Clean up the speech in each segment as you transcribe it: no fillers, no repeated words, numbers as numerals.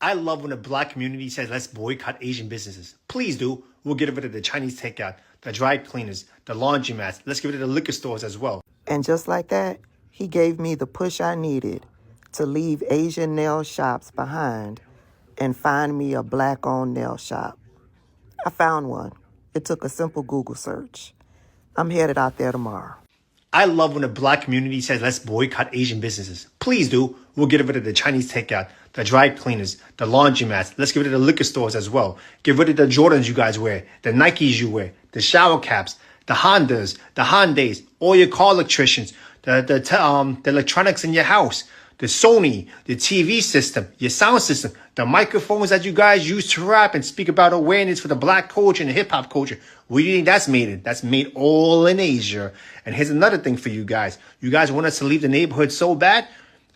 I love when the black community says, let's boycott Asian businesses. Please do. We'll get rid of the Chinese takeout, the dry cleaners, the laundromats. Let's get rid of the liquor stores as well. And just like that, he gave me the push I needed to leave Asian nail shops behind and find me a black-owned nail shop. I found one. It took a simple Google search. I'm headed out there tomorrow. I love when the black community says, let's boycott Asian businesses. Please do. We'll get rid of the Chinese takeout, the dry cleaners, the laundromats. Let's get rid of the liquor stores as well. Get rid of the Jordans you guys wear, the Nikes you wear, the shower caps, the Hondas, the Hyundais, all your car electricians, the electronics in your house, the Sony, the TV system, your sound system, the microphones that you guys use to rap and speak about awareness for the black culture and the hip hop culture. Where do you think that's made in? That's made all in Asia. And here's another thing for you guys. You guys want us to leave the neighborhood so bad?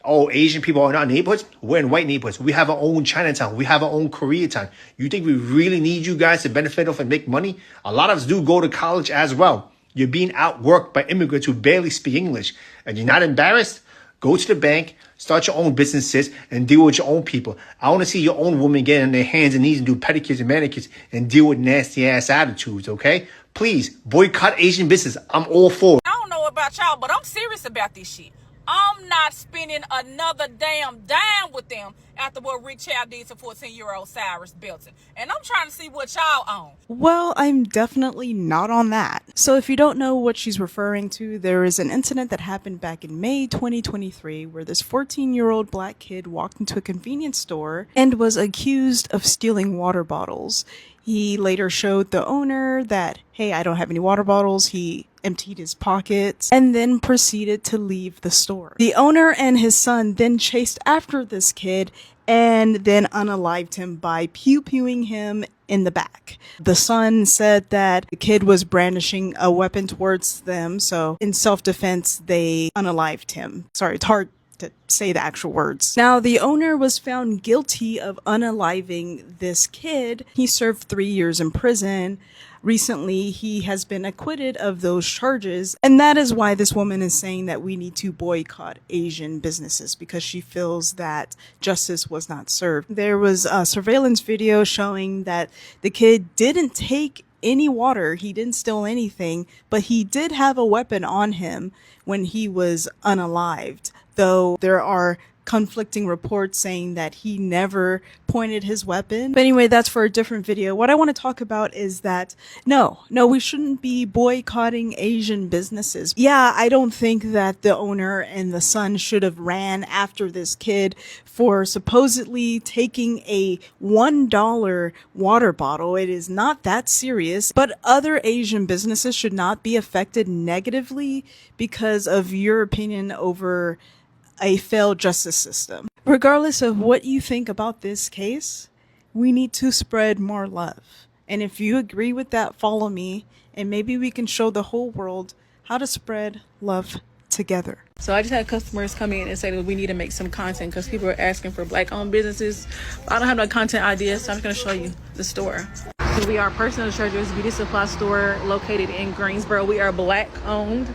Oh, Asian people are not neighborhoods? We're in white neighborhoods. We have our own Chinatown. We have our own Koreatown. You think we really need you guys to benefit off and make money? A lot of us do go to college as well. You're being outworked by immigrants who barely speak English. And you're not embarrassed? Go to the bank, start your own businesses, and deal with your own people. I want to see your own women get on their hands and knees and do pedicures and manicures and deal with nasty-ass attitudes, okay? Please, boycott Asian business. I'm all for it. I don't know about y'all, but I'm serious about this shit. I'm not spending another damn dime with them after what Rick Chow did to 14-year-old Cyrus Belton. And I'm trying to see what y'all on. Well, I'm definitely not on that. So if you don't know what she's referring to, there is an incident that happened back in May 2023 where this 14-year-old black kid walked into a convenience store and was accused of stealing water bottles. He later showed the owner that, hey, I don't have any water bottles. He emptied his pockets and then proceeded to leave the store. The owner and his son then chased after this kid and then unalived him by pew-pewing him in the back. The son said that the kid was brandishing a weapon towards them, so in self-defense, they unalived him. Sorry, it's hard to say the actual words. Now, the owner was found guilty of unaliving this kid. He served 3 years in prison. Recently, he has been acquitted of those charges, and that is why this woman is saying that we need to boycott Asian businesses, because she feels that justice was not served. There was a surveillance video showing that the kid didn't take any water, he didn't steal anything, but he did have a weapon on him when he was unalived, though there are conflicting reports saying that he never pointed his weapon. But anyway, that's for a different video. What I want to talk about is that no, we shouldn't be boycotting Asian businesses. Yeah, I don't think that the owner and the son should have ran after this kid for supposedly taking a $1 water bottle. It is not that serious, but other Asian businesses should not be affected negatively because of your opinion over a failed justice system. Regardless of what you think about this case, we need to spread more love. And if you agree with that, follow me, and maybe we can show the whole world how to spread love together. So I just had customers come in and say that we need to make some content because people are asking for black-owned businesses. I don't have no content ideas, so I'm just going to show you the store. So we are Personal Treasures Beauty Supply Store located in Greensboro. We are black-owned.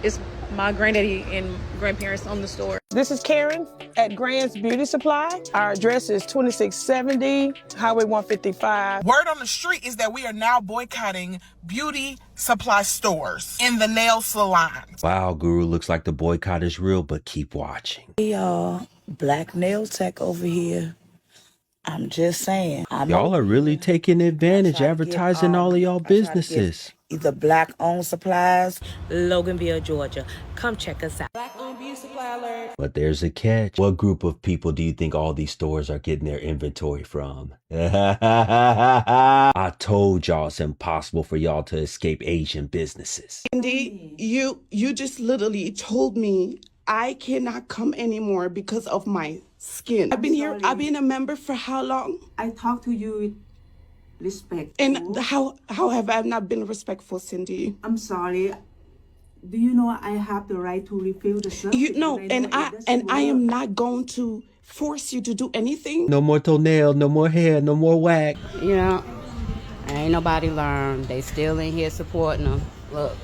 It's my granddaddy and grandparents own the store. This is Karen at Grand's Beauty Supply. Our address is 2670 Highway 155. Word on the street is that we are now boycotting beauty supply stores in the nail salons. Wow, Guru, looks like the boycott is real, but keep watching. Hey y'all, Black Nail Tech over here. I'm just saying. Y'all are really taking advantage, advertising all of y'all businesses. Either black-owned supplies, Loganville, Georgia. Come check us out. Black-owned beauty supply alert. But there's a catch. What group of people do you think all these stores are getting their inventory from? I told y'all it's impossible for y'all to escape Asian businesses. Indeed, you just literally told me I cannot come anymore because of my skin. I've been a member for how long? I talk to you with respect. And how have I not been respectful, Cindy? I'm sorry. Do you know I have the right to refill the service? You know, I am not going to force you to do anything. No more toenail, no more hair, no more wax. You know, ain't nobody learned. They still in here supporting them. Look.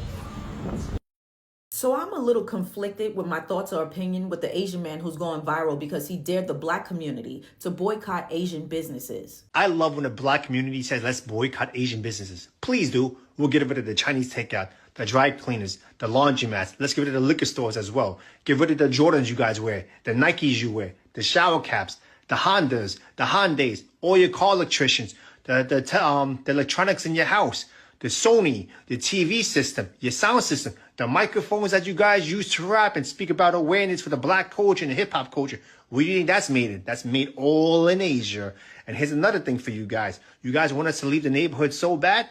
So I'm a little conflicted with my thoughts or opinion with the Asian man who's going viral because he dared the black community to boycott Asian businesses. I love when the black community says, let's boycott Asian businesses. Please do. We'll get rid of the Chinese takeout, the dry cleaners, the laundromats. Let's get rid of the liquor stores as well. Get rid of the Jordans you guys wear, the Nikes you wear, the shower caps, the Hondas, the Hyundais, all your car electricians, the electronics in your house, the Sony, the TV system, your sound system, the microphones that you guys use to rap and speak about awareness for the black culture and the hip hop culture. Where do you think that's made in? That's made all in Asia. And here's another thing for you guys. You guys want us to leave the neighborhood so bad?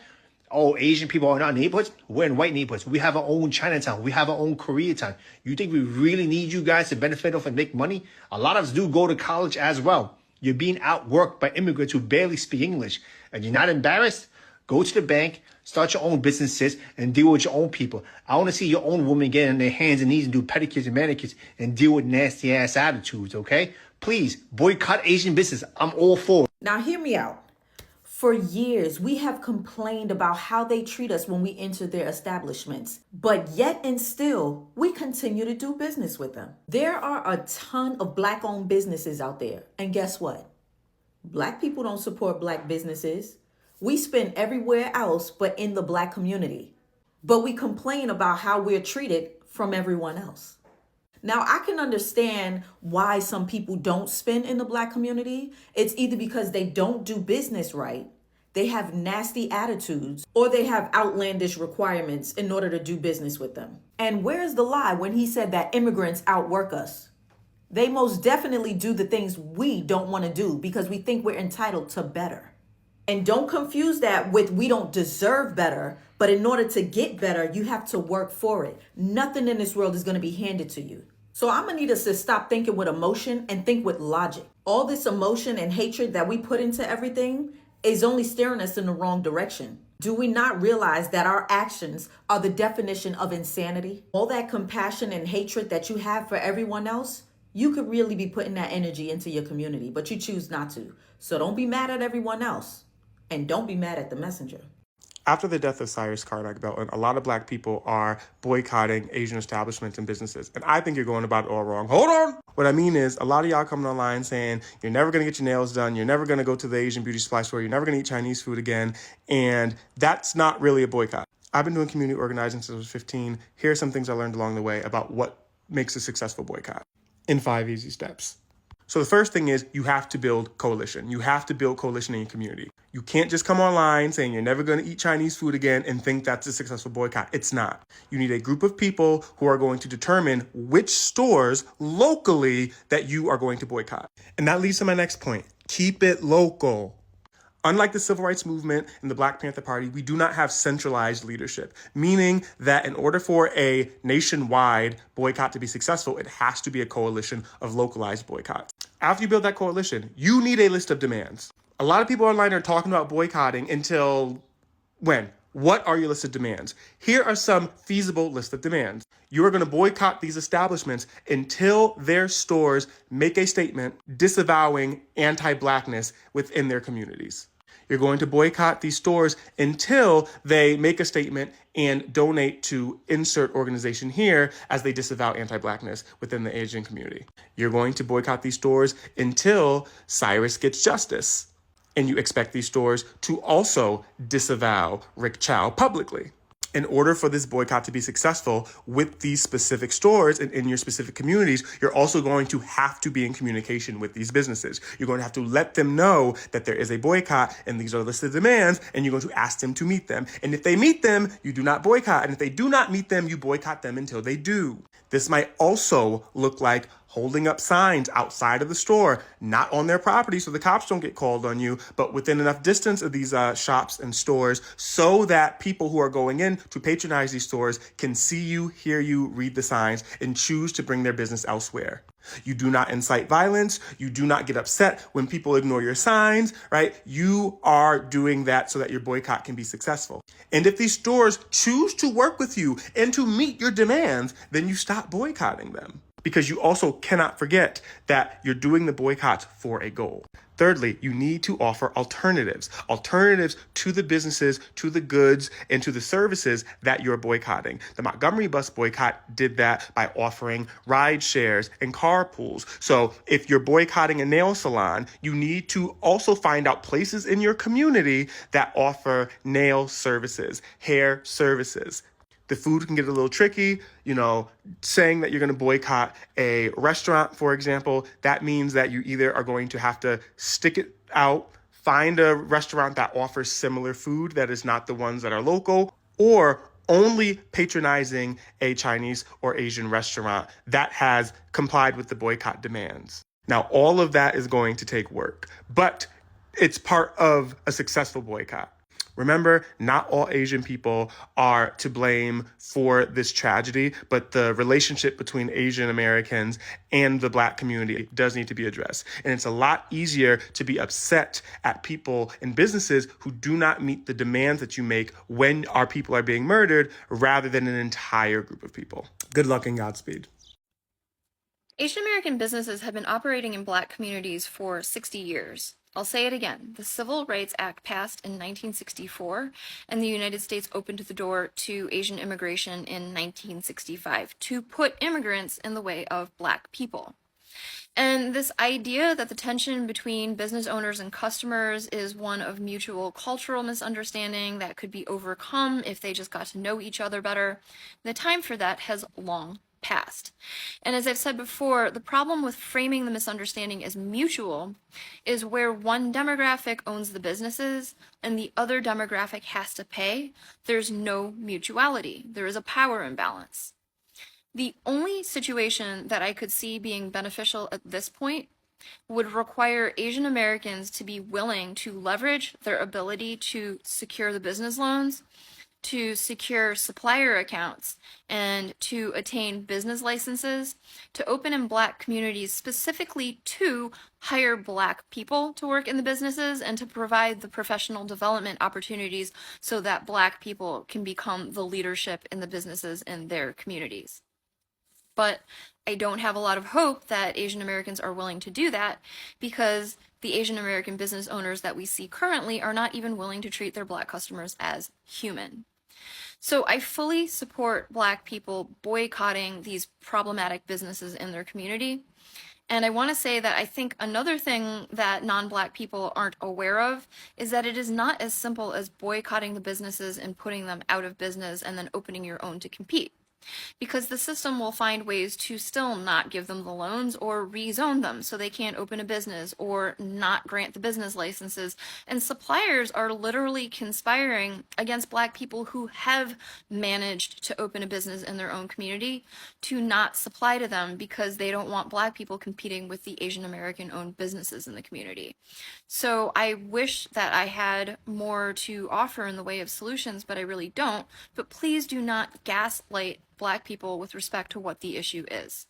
Oh, Asian people are in our neighborhoods? We're in white neighborhoods. We have our own Chinatown. We have our own Koreatown. You think we really need you guys to benefit off and make money? A lot of us do go to college as well. You're being outworked by immigrants who barely speak English. And you're not embarrassed? Go to the bank, start your own businesses, and deal with your own people. I want to see your own women get on their hands and knees and do pedicures and manicures and deal with nasty ass attitudes, okay? Please, boycott Asian business. I'm all for it. Now hear me out. For years, we have complained about how they treat us when we enter their establishments, but yet and still, we continue to do business with them. There are a ton of black-owned businesses out there, and guess what? Black people don't support black businesses. We spend everywhere else but in the black community. But we complain about how we're treated from everyone else. Now, I can understand why some people don't spend in the black community. It's either because they don't do business right, they have nasty attitudes, or they have outlandish requirements in order to do business with them. And where's the lie when he said that immigrants outwork us? They most definitely do the things we don't want to do because we think we're entitled to better. And don't confuse that with we don't deserve better, but in order to get better, you have to work for it. Nothing in this world is going to be handed to you. So I'm going to need us to stop thinking with emotion and think with logic. All this emotion and hatred that we put into everything is only steering us in the wrong direction. Do we not realize that our actions are the definition of insanity? All that compassion and hatred that you have for everyone else, you could really be putting that energy into your community, but you choose not to. So don't be mad at everyone else. And don't be mad at the messenger. After the death of Cyrus Karnak Belton, a lot of black people are boycotting Asian establishments and businesses. And I think you're going about it all wrong. Hold on! What I mean is, a lot of y'all coming online saying, you're never going to get your nails done, you're never going to go to the Asian beauty supply store, you're never going to eat Chinese food again, and that's not really a boycott. I've been doing community organizing since I was 15. Here are some things I learned along the way about what makes a successful boycott in 5 easy steps. So the first thing is you have to build coalition. You have to build coalition in your community. You can't just come online saying you're never going to eat Chinese food again and think that's a successful boycott. It's not. You need a group of people who are going to determine which stores locally that you are going to boycott. And that leads to my next point. Keep it local. Unlike the Civil Rights Movement and the Black Panther Party, we do not have centralized leadership, meaning that in order for a nationwide boycott to be successful, it has to be a coalition of localized boycotts. After you build that coalition, you need a list of demands. A lot of people online are talking about boycotting until when? What are your list of demands? Here are some feasible list of demands. You are going to boycott these establishments until their stores make a statement disavowing anti-blackness within their communities. You're going to boycott these stores until they make a statement and donate to insert organization here as they disavow anti-blackness within the Asian community. You're going to boycott these stores until Cyrus gets justice. And you expect these stores to also disavow Rick Chow publicly. In order for this boycott to be successful with these specific stores and in your specific communities, you're also going to have to be in communication with these businesses. You're going to have to let them know that there is a boycott and these are the list of demands, and you're going to ask them to meet them. And if they meet them, you do not boycott. And if they do not meet them, you boycott them until they do. This might also look like holding up signs outside of the store, not on their property so the cops don't get called on you, but within enough distance of these shops and stores so that people who are going in to patronize these stores can see you, hear you, read the signs, and choose to bring their business elsewhere. You do not incite violence. You do not get upset when people ignore your signs, right? You are doing that so that your boycott can be successful. And if these stores choose to work with you and to meet your demands, then you stop boycotting them. because you also cannot forget that you're doing the boycott for a goal. Thirdly, you need to offer alternatives to the businesses, to the goods, and to the services that you're boycotting. The Montgomery bus boycott did that by offering ride shares and carpools. So if you're boycotting a nail salon, you need to also find out places in your community that offer nail services, hair services. The food can get a little tricky, saying that you're going to boycott a restaurant, for example, that means that you either are going to have to stick it out, find a restaurant that offers similar food that is not the ones that are local, or only patronizing a Chinese or Asian restaurant that has complied with the boycott demands. Now, all of that is going to take work, but it's part of a successful boycott. Remember, not all Asian people are to blame for this tragedy, but the relationship between Asian Americans and the Black community does need to be addressed. And it's a lot easier to be upset at people and businesses who do not meet the demands that you make when our people are being murdered, rather than an entire group of people. Good luck and Godspeed. Asian American businesses have been operating in Black communities for 60 years. I'll say it again. The Civil Rights Act passed in 1964, and the United States opened the door to Asian immigration in 1965 to put immigrants in the way of Black people. And this idea that the tension between business owners and customers is one of mutual cultural misunderstanding that could be overcome if they just got to know each other better, the time for that has long passed. And as I've said before, the problem with framing the misunderstanding as mutual is where one demographic owns the businesses and the other demographic has to pay. There's no mutuality. There is a power imbalance. The only situation that I could see being beneficial at this point would require Asian Americans to be willing to leverage their ability to secure the business loans, to secure supplier accounts, and to attain business licenses, to open in Black communities specifically to hire Black people to work in the businesses and to provide the professional development opportunities so that Black people can become the leadership in the businesses in their communities. But I don't have a lot of hope that Asian Americans are willing to do that, because the Asian American business owners that we see currently are not even willing to treat their Black customers as human. So I fully support Black people boycotting these problematic businesses in their community. And I want to say that I think another thing that non-Black people aren't aware of is that it is not as simple as boycotting the businesses and putting them out of business and then opening your own to compete. Because the system will find ways to still not give them the loans or rezone them so they can't open a business or not grant the business licenses. And suppliers are literally conspiring against Black people who have managed to open a business in their own community to not supply to them because they don't want Black people competing with the Asian American owned businesses in the community. So I wish that I had more to offer in the way of solutions, but I really don't. But please do not gaslight Black people with respect to what the issue is.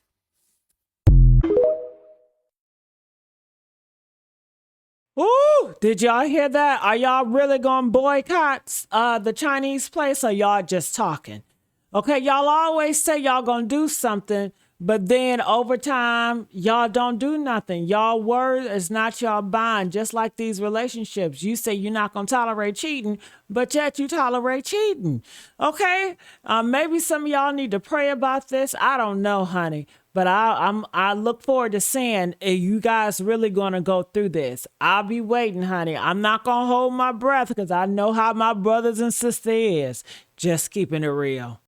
Ooh, did y'all hear that? Are y'all really gonna boycott the Chinese place, or y'all just talking? Okay, y'all always say y'all gonna do something, but then over time, y'all don't do nothing. Y'all word is not y'all bond, just like these relationships. You say you're not going to tolerate cheating, but yet you tolerate cheating. Okay? Maybe some of y'all need to pray about this. I don't know, honey. But I look forward to seeing if you guys really going to go through this. I'll be waiting, honey. I'm not going to hold my breath because I know how my brothers and sisters is. Just keeping it real.